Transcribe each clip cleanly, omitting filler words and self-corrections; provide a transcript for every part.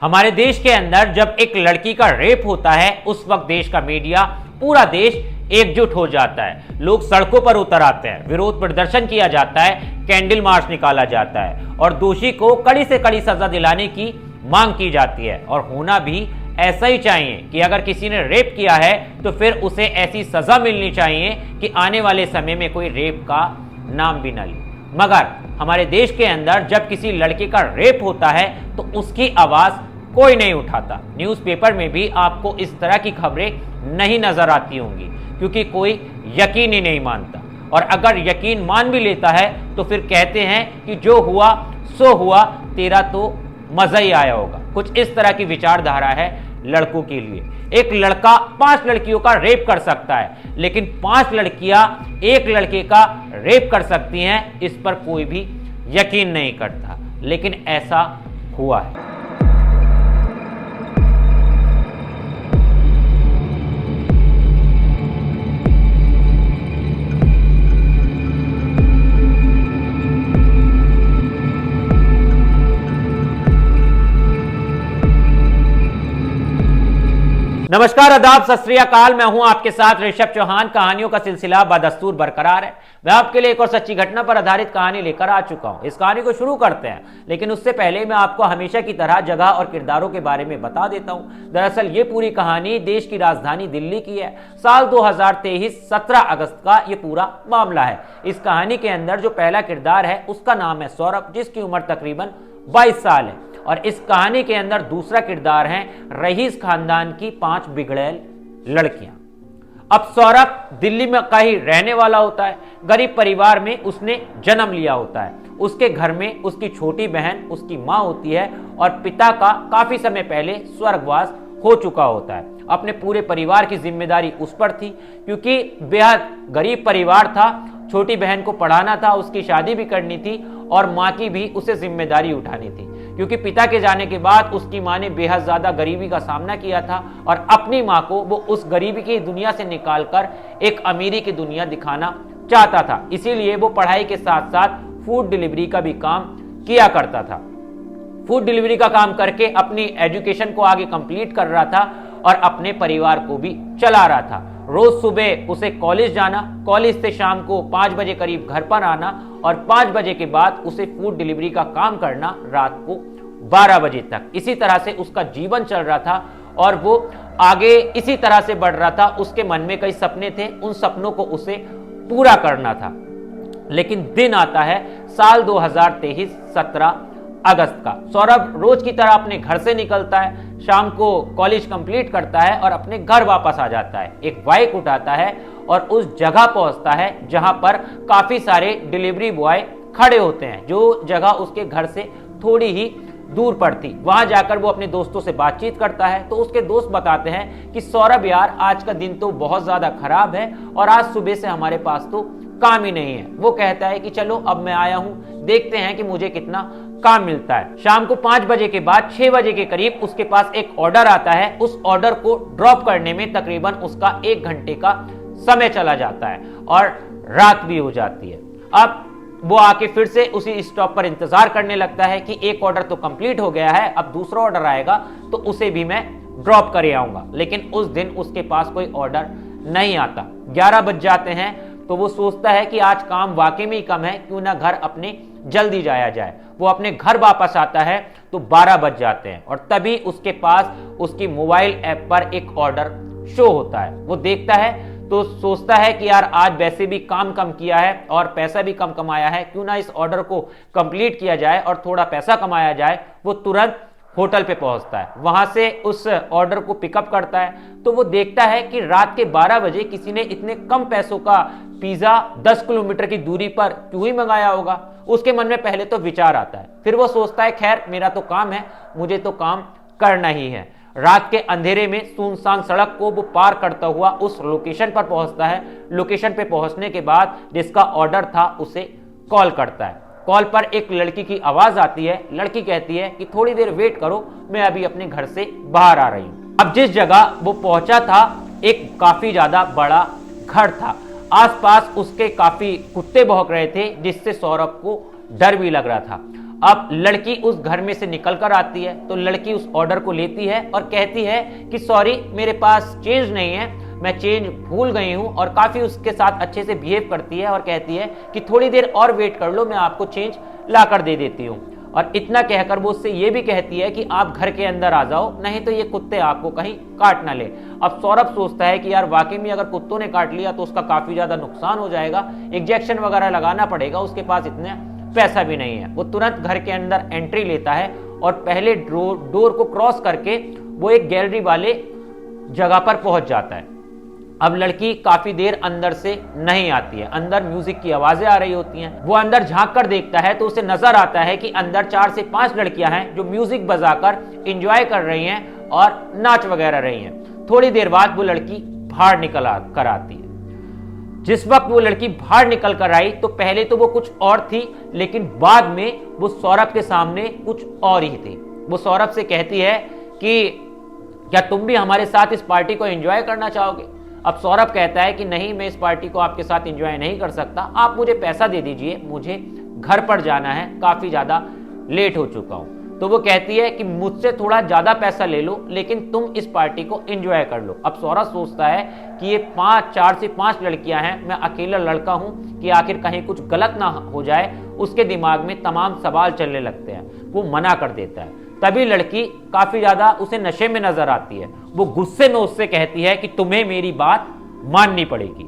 हमारे देश के अंदर जब एक लड़की का रेप होता है उस वक्त देश का मीडिया, पूरा देश एकजुट हो जाता है। लोग सड़कों पर उतर आते हैं, विरोध प्रदर्शन किया जाता है, कैंडल मार्च निकाला जाता है और दोषी को कड़ी से कड़ी सजा दिलाने की मांग की जाती है। और होना भी ऐसा ही चाहिए कि अगर किसी ने रेप किया है तो फिर उसे ऐसी सजा मिलनी चाहिए कि आने वाले समय में कोई रेप का नाम भी न ले। मगर हमारे देश के अंदर जब किसी लड़के का रेप होता है तो उसकी आवाज कोई नहीं उठाता। न्यूज़पेपर में भी आपको इस तरह की खबरें नहीं नजर आती होंगी क्योंकि कोई यकीन ही नहीं मानता। और अगर यकीन मान भी लेता है तो फिर कहते हैं कि जो हुआ सो हुआ, तेरा तो मजा ही आया होगा। कुछ इस तरह की विचारधारा है लड़कों के लिए। एक लड़का 5 लड़कियों का रेप कर सकता है, लेकिन 5 लड़कियां एक लड़के का रेप कर सकती हैं, इस पर कोई भी यकीन नहीं करता। लेकिन ऐसा हुआ है। नमस्कार, आदाब, सत श्री अकाल। मैं हूं आपके साथ ऋषभ चौहान। कहानियों का सिलसिला बदस्तूर बरकरार है। मैं आपके लिए एक और सच्ची घटना पर आधारित कहानी लेकर आ चुका हूं। इस कहानी को शुरू करते हैं, लेकिन उससे पहले मैं आपको हमेशा की तरह जगह और किरदारों के बारे में बता देता हूं। दरअसल ये पूरी कहानी देश की राजधानी दिल्ली की है। साल 2023 17 अगस्त का ये पूरा मामला है। इस कहानी के अंदर जो पहला किरदार है उसका नाम है सौरभ, जिसकी उम्र तकरीबन 22 साल है। और इस कहानी के अंदर दूसरा किरदार है रईस खानदान की 5 बिगड़ैल लड़कियां। अब सौरभ दिल्ली में का ही रहने वाला होता है। गरीब परिवार में उसने जन्म लिया होता है। उसके घर में उसकी छोटी बहन, उसकी मां होती है और पिता का काफी समय पहले स्वर्गवास हो चुका होता है। अपने पूरे परिवार की जिम्मेदारी उस पर थी क्योंकि बेहद गरीब परिवार था। छोटी बहन को पढ़ाना था, उसकी शादी भी करनी थी और मां की भी उसे जिम्मेदारी उठानी थी क्योंकि पिता के जाने के बाद उसकी मां ने बेहद ज्यादा गरीबी का सामना किया था और अपनी मां को वो उस गरीबी की दुनिया से निकालकर एक अमीरी की दुनिया दिखाना चाहता था। इसीलिए वो पढ़ाई के साथ साथ फूड डिलीवरी का भी काम किया करता था। फूड डिलीवरी का काम करके अपनी एजुकेशन को आगे कंप्लीट कर रहा था और अपने परिवार को भी चला रहा था। रोज सुबह उसे कॉलेज जाना, कॉलेज से शाम को 5 बजे करीब घर पर आना और 5 बजे के बाद उसे फूड डिलीवरी का काम करना रात को 12 बजे तक। इसी तरह से उसका जीवन चल रहा था और वो आगे इसी तरह से बढ़ रहा था। उसके मन में कई सपने थे, उन सपनों को उसे पूरा करना था। लेकिन दिन आता है साल 2023 17 अगस्त का। सौरभ रोज की तरह अपने घर से निकलता है, शाम को कॉलेज कंप्लीट करता है और अपने घर वापस आ जाता है। एक बाइक उठाता है और उस जगह पहुंचता है जहां पर काफी सारे डिलीवरी बॉय खड़े होते हैं, जो जगह उसके घर से थोड़ी ही दूर पर थी। वहां जाकर वो अपने दोस्तों से बातचीत करता है तो उसके दोस्त बताते हैं कि सौरभ यार, आज का दिन तो बहुत ज्यादा खराब है और आज सुबह से हमारे पास तो काम ही नहीं है। वो कहता है कि चलो अब मैं आया हूं, देखते हैं कि मुझे कितना काम मिलता है। शाम को 5 बजे के बाद 6 बजे के करीब उसके पास एक ऑर्डर आता है। उस ऑर्डर को ड्रॉप करने में तकरीबन उसका 1 घंटे का समय चला जाता है और रात भी हो जाती है। अब वो आके फिर से उसी स्टॉप पर इंतजार करने लगता है कि एक ऑर्डर तो कंप्लीट हो गया है, अब दूसरा ऑर्डर आएगा तो उसे भी मैं ड्रॉप कर आऊंगा। लेकिन उस दिन उसके पास कोई ऑर्डर नहीं आता। 11 बज जाते हैं तो वो सोचता है कि आज काम वाकई में ही कम है, क्यों ना घर अपने जल्दी जाया जाए। वो अपने घर वापस आता है तो 12 बज जाते हैं और तभी उसके पास उसकी मोबाइल ऐप पर एक ऑर्डर शो होता है। वो देखता है तो सोचता है कि यार आज वैसे भी काम कम किया है और पैसा भी कम कमाया है, क्यों ना इस ऑर्डर को कंप्लीट किया जाए और थोड़ा पैसा कमाया जाए। वो तुरंत होटल पे पहुंचता है, वहां से उस ऑर्डर को पिकअप करता है तो वो देखता है कि रात के 12 बजे किसी ने इतने कम पैसों का पिज्जा 10 किलोमीटर की दूरी पर क्यों ही मंगाया होगा। उसके मन में पहले तो विचार आता है, फिर वो सोचता है खैर मेरा तो काम है, मुझे तो काम करना ही है। रात के अंधेरे में सुनसान सड़क को वो पार करता हुआ उस लोकेशन पर पहुंचता है। लोकेशन पे पहुंचने के बाद जिसका ऑर्डर था उसे कॉल करता है। कॉल पर एक लड़की की आवाज आती है। लड़की कहती है कि थोड़ी देर वेट करो, मैं अभी अपने घर से बाहर आ रही हूं। अब जिस जगह वो पहुंचा था एक काफी ज्यादा बड़ा घर था। आसपास उसके काफी कुत्ते भौंक रहे थे जिससे सौरभ को डर भी लग रहा था। अब लड़की उस घर में से निकल कर आती है तो लड़की उस ऑर्डर को लेती है और कहती है कि सॉरी मेरे पास चेंज नहीं है, मैं चेंज भूल गई हूं, और काफी उसके साथ अच्छे से बिहेव करती है और कहती है कि थोड़ी देर और वेट कर लो, मैं आपको चेंज ला कर दे देती हूं। और इतना कहकर वो उससे ये भी कहती है कि आप घर के अंदर आ जाओ, नहीं तो ये कुत्ते आपको कहीं काट ना ले। अब सौरभ सोचता है कि यार वाकई में अगर कुत्तों ने काट लिया तो उसका काफी ज्यादा नुकसान हो जाएगा, इंजेक्शन वगैरह लगाना पड़ेगा, उसके पास इतने पैसा भी नहीं है। वो तुरंत घर के अंदर एंट्री लेता है और पहले डोर को क्रॉस करके वो एक गैलरी वाले जगह पर पहुंच जाता है। अब लड़की काफी देर अंदर से नहीं आती है, अंदर म्यूजिक की आवाजें आ रही होती हैं। वो अंदर झांक कर देखता है तो उसे नजर आता है कि अंदर 4 से 5 लड़कियां हैं जो म्यूजिक बजाकर एंजॉय कर रही हैं और नाच वगैरह रही हैं। थोड़ी देर बाद वो लड़की बाहर निकल कर आती है। जिस वक्त वो लड़की बाहर निकल कर आई तो पहले तो वो कुछ और थी, लेकिन बाद में वो सौरभ के सामने कुछ और ही थी। वो सौरभ से कहती है कि क्या तुम भी हमारे साथ इस पार्टी को एंजॉय करना चाहोगे? अब सौरभ कहता है कि नहीं, मैं इस पार्टी को आपके साथ एंजॉय नहीं कर सकता, आप मुझे पैसा दे दीजिए, मुझे घर पर जाना है, काफी ज्यादा लेट हो चुका हूं। तो वो कहती है कि मुझसे थोड़ा ज्यादा पैसा ले लो, लेकिन तुम इस पार्टी को एंजॉय कर लो। अब सौरभ सोचता है कि ये 4 से 5 लड़कियां हैं, मैं अकेला लड़का हूं, कि आखिर कहीं कुछ गलत ना हो जाए। उसके दिमाग में तमाम सवाल चलने लगते हैं। वो मना कर देता है। तभी लड़की काफी ज्यादा उसे नशे में नजर आती है। वो गुस्से में उससे कहती है कि तुम्हें मेरी बात माननी पड़ेगी,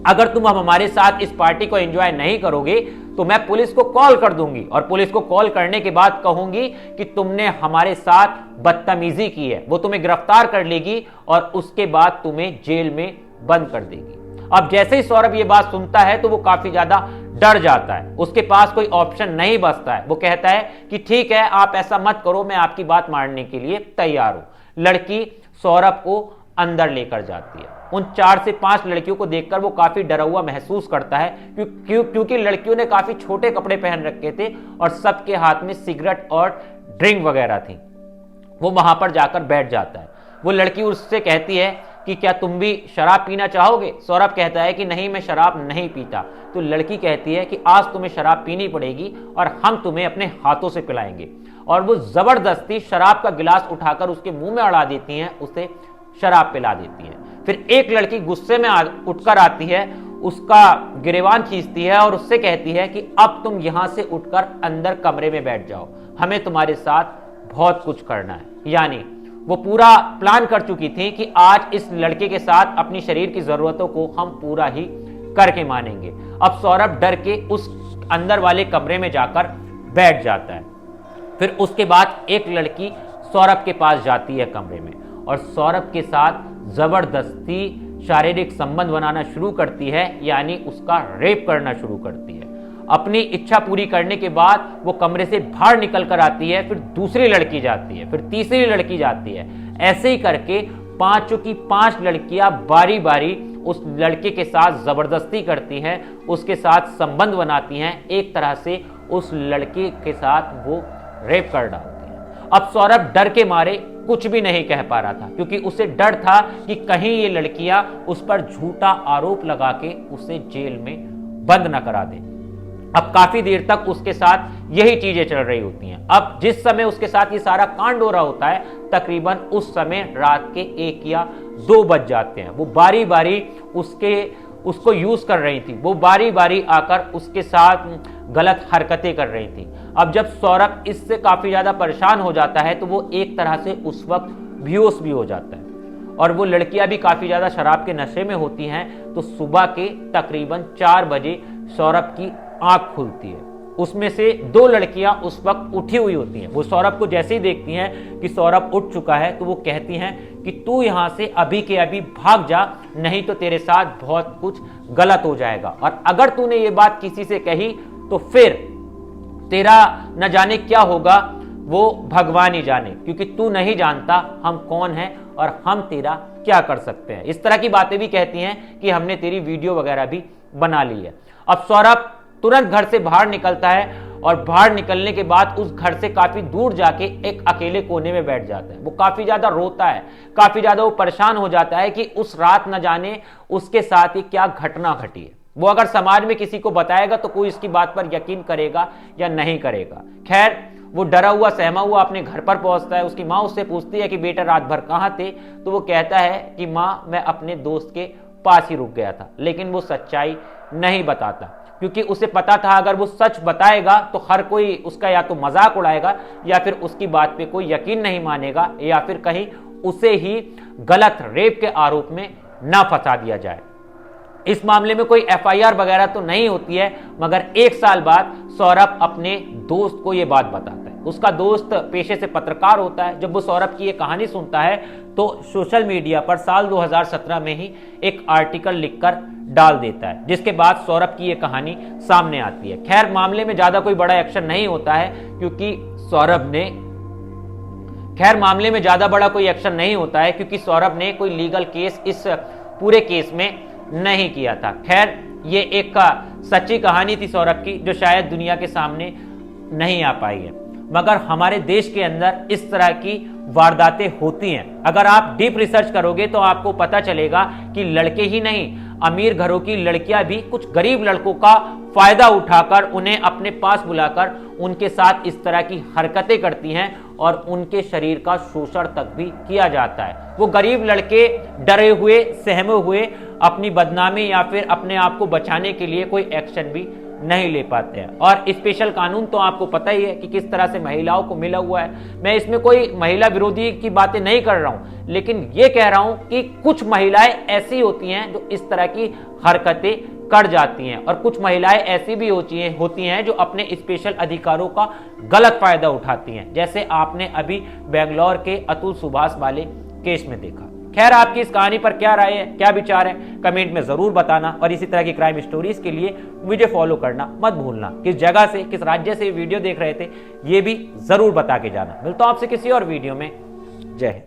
अगर तुम अब हमारे साथ इस पार्टी को एंजॉय नहीं करोगे तो मैं पुलिस को कॉल कर दूंगी, और पुलिस को कॉल करने के बाद कहूंगी कि तुमने हमारे साथ बदतमीजी की है। वो तुम्हें गिरफ्तार कर लेगी और उसके बाद तुम्हें जेल में बंद कर देगी। अब जैसे ही सौरभ ये बात सुनता है तो वो काफी ज्यादा डर जाता है। उसके पास कोई ऑप्शन नहीं बचता है। वो कहता है कि ठीक है, आप ऐसा मत करो, मैं आपकी बात मानने के लिए तैयार हूं। लड़की सौरभ को अंदर लेकर जाती है। उन 4 से 5 लड़कियों को देखकर वो काफी डरा हुआ महसूस करता है, क्योंकि लड़कियों ने काफी छोटे कपड़े पहन रखे थे और सबके हाथ में सिगरेट और ड्रिंक वगैरह थी। वो वहां पर जाकर बैठ जाता है। वो लड़की उससे कहती है कि क्या तुम भी शराब पीना चाहोगे? सौरभ कहता है कि नहीं, मैं शराब नहीं पीता। तो लड़की कहती है कि आज तुम्हें शराब पीनी पड़ेगी और हम तुम्हें अपने हाथों से पिलाएंगे। और वो जबरदस्ती शराब का गिलास उठाकर उसके मुंह में अड़ा देती हैं, उसे शराब पिला देती हैं। फिर एक लड़की गुस्से में उठकर आती है, उसका गिरेबान खींचती है और उससे कहती है कि अब तुम यहां से उठकर अंदर कमरे में बैठ जाओ, हमें तुम्हारे साथ बहुत कुछ करना है। यानी वो पूरा प्लान कर चुकी थी कि आज इस लड़के के साथ अपनी शरीर की जरूरतों को हम पूरा ही करके मानेंगे। अब सौरभ डर के उस अंदर वाले कमरे में जाकर बैठ जाता है। फिर उसके बाद एक लड़की सौरभ के पास जाती है कमरे में और सौरभ के साथ जबरदस्ती शारीरिक संबंध बनाना शुरू करती है, यानी उसका रेप करना शुरू करती है। अपनी इच्छा पूरी करने के बाद वो कमरे से बाहर निकल कर आती है। फिर दूसरी लड़की जाती है, फिर तीसरी लड़की जाती है। ऐसे ही करके 5 की 5 लड़कियां बारी बारी उस लड़के के साथ जबरदस्ती करती हैं, उसके साथ संबंध बनाती हैं, एक तरह से उस लड़के के साथ वो रेप कर डालती हैं। अब सौरभ डर के मारे कुछ भी नहीं कह पा रहा था, क्योंकि उसे डर था कि कहीं ये लड़कियां उस पर झूठा आरोप लगा के उसे जेल में बंद न करा दें। अब काफी देर तक उसके साथ यही चीजें चल रही होती हैं। अब जिस समय उसके साथ ये सारा कांड हो रहा होता है, तकरीबन उस समय रात के 1 या 2 बज जाते हैं। वो बारी बारी उसको यूज कर रही थी, वो बारी बारी आकर उसके साथ गलत हरकतें कर रही थी। अब जब सौरभ इससे काफी ज्यादा परेशान हो जाता है तो वो एक तरह से उस वक्त बेहोश भी हो जाता है। और वो लड़कियां भी काफी ज्यादा शराब के नशे में होती हैं। तो सुबह के तकरीबन 4 बजे सौरभ की आंख खुलती है। उसमें से 2 लड़कियां उस वक्त उठी हुई होती हैं। वो सौरभ को जैसे ही देखती हैं कि सौरभ उठ चुका है तो वो कहती हैं कि तू यहां से अभी के अभी भाग जा, नहीं तो तेरे साथ बहुत कुछ गलत हो जाएगा, और अगर तूने ये बात किसी से कही तो फिर तेरा न जाने क्या होगा, वो भगवान ही जाने, क्योंकि तू नहीं जानता हम कौन हैं और हम तेरा क्या कर सकते हैं। इस तरह की बातें भी कहती हैं कि हमने तेरी वीडियो वगैरह भी बना ली है। अब सौरभ तुरंत घर से बाहर निकलता है और बाहर निकलने के बाद उस घर से काफी दूर जाके एक अकेले कोने में बैठ जाता है। वो काफी ज्यादा रोता है, काफी ज्यादा वो परेशान हो जाता है कि उस रात न जाने उसके साथ ही क्या घटना घटी है। वो अगर समाज में किसी को बताएगा तो कोई इसकी बात पर यकीन करेगा या नहीं करेगा। खैर, वो डरा हुआ सहमा हुआ अपने घर पर पहुंचता है। उसकी माँ उससे पूछती है कि बेटा रात भर कहाँ थे, तो वो कहता है कि माँ मैं अपने दोस्त के पास ही रुक गया था। लेकिन वो सच्चाई नहीं बताता, क्योंकि उसे पता था अगर वो सच बताएगा तो हर कोई उसका या तो मजाक उड़ाएगा या फिर उसकी बात पे कोई यकीन नहीं मानेगा, या फिर कहीं उसे ही गलत रेप के आरोप में ना फंसा दिया जाए। इस मामले में कोई एफआईआर वगैरह तो नहीं होती है, मगर 1 साल बाद सौरभ अपने दोस्त को यह बात बताता है। उसका दोस्त पेशे से पत्रकार होता है। जब वो सौरभ की ये कहानी सुनता है तो सोशल मीडिया पर साल 2017 में ही एक आर्टिकल लिखकर डाल देता है, जिसके बाद सौरभ की ये कहानी सामने आती है। खैर, मामले में ज्यादा कोई बड़ा एक्शन नहीं होता है, क्योंकि सौरभ ने कोई लीगल केस इस पूरे केस में नहीं किया था। खैर, ये एक सच्ची कहानी थी सौरभ की, जो शायद दुनिया के सामने नहीं आ पाई है। मगर हमारे देश के अंदर इस तरह की वारदातें होती हैं। अगर आप डीप रिसर्च करोगे तो आपको पता चलेगा कि लड़के ही नहीं, अमीर घरों की लड़कियां भी कुछ गरीब लड़कों का फायदा उठाकर उन्हें अपने पास बुलाकर उनके साथ इस तरह की हरकतें करती हैं और उनके शरीर का शोषण तक भी किया जाता है। वो गरीब लड़के डरे हुए, सहमे हुए अपनी बदनामी या फिर अपने आप को बचाने के लिए कोई एक्शन भी नहीं ले पाते हैं। और स्पेशल कानून तो आपको पता ही है कि किस तरह से महिलाओं को मिला हुआ है। मैं इसमें कोई महिला विरोधी की बातें नहीं कर रहा हूं, लेकिन ये कह रहा हूं कि कुछ महिलाएं ऐसी होती हैं जो इस तरह की हरकतें कर जाती हैं, और कुछ महिलाएं ऐसी भी होती हैं जो अपने स्पेशल अधिकारों का गलत फायदा उठाती हैं, जैसे आपने अभी बेंगलोर के अतुल सुभाष वाले केस में देखा। खैर, आपकी इस कहानी पर क्या राय है, क्या विचार है, कमेंट में जरूर बताना। और इसी तरह की क्राइम स्टोरीज के लिए मुझे फॉलो करना मत भूलना। किस जगह से, किस राज्य से वीडियो देख रहे थे, ये भी जरूर बता के जाना। मिलता हूं आपसे किसी और वीडियो में। जय हिंद।